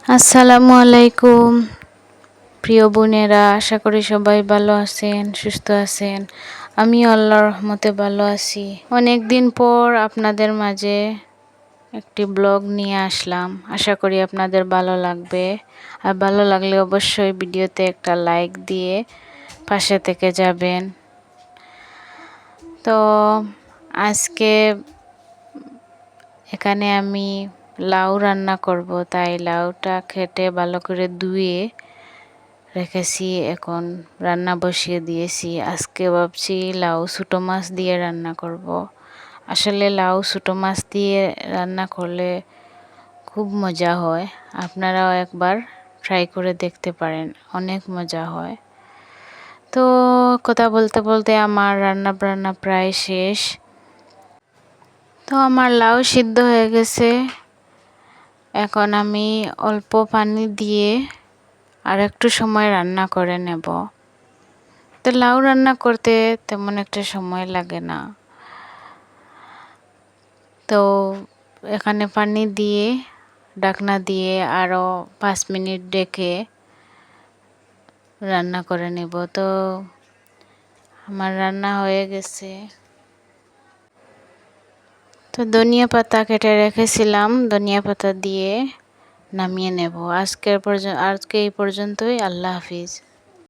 আসসালামু আলাইকুম প্রিয় বোনেরা, আশা করি সবাই ভালো আছেন, সুস্থ আছেন। আমি আল্লাহর রহমতে ভালো আছি। অনেক দিন পর আপনাদের মাঝে একটি ব্লগ নিয়ে আসলাম। আশা করি আপনাদের ভালো লাগবে। আর ভালো লাগলে অবশ্যই ভিডিওতে একটা লাইক দিয়ে পাশে থেকে যাবেন। তো আজকে এখানে আমি লাউ রান্না করব, তাই লাউটা কেটে ভালো করে ধুয়ে রেখেছি। এখন রান্না বসিয়ে দিয়েছি। আজকে ভাবছি লাউ ছোটো মাছ দিয়ে রান্না করব। আসলে লাউ ছোটো মাছ দিয়ে রান্না করলে খুব মজা হয়। আপনারাও একবার ট্রাই করে দেখতে পারেন, অনেক মজা হয়। তো কথা বলতে বলতে আমার রান্না বান্না প্রায় শেষ। তো আমার লাউ সিদ্ধ হয়ে গেছে। এখন আমি অল্প পানি দিয়ে আর একটু সময় রান্না করে নেব। তো লাউ রান্না করতে তেমন একটা সময় লাগে না। তো এখানে পানি দিয়ে ঢাকনা দিয়ে আরও 5 মিনিট ডেকে রান্না করে নেব। তো আমার রান্না হয়ে গেছে। তো ধনিয়া পাতা কেটে রেখেছিলাম, ধনিয়া পাতা দিয়ে নামিয়ে নেব। আজকে এই পর্যন্তই। আল্লাহ হাফিজ।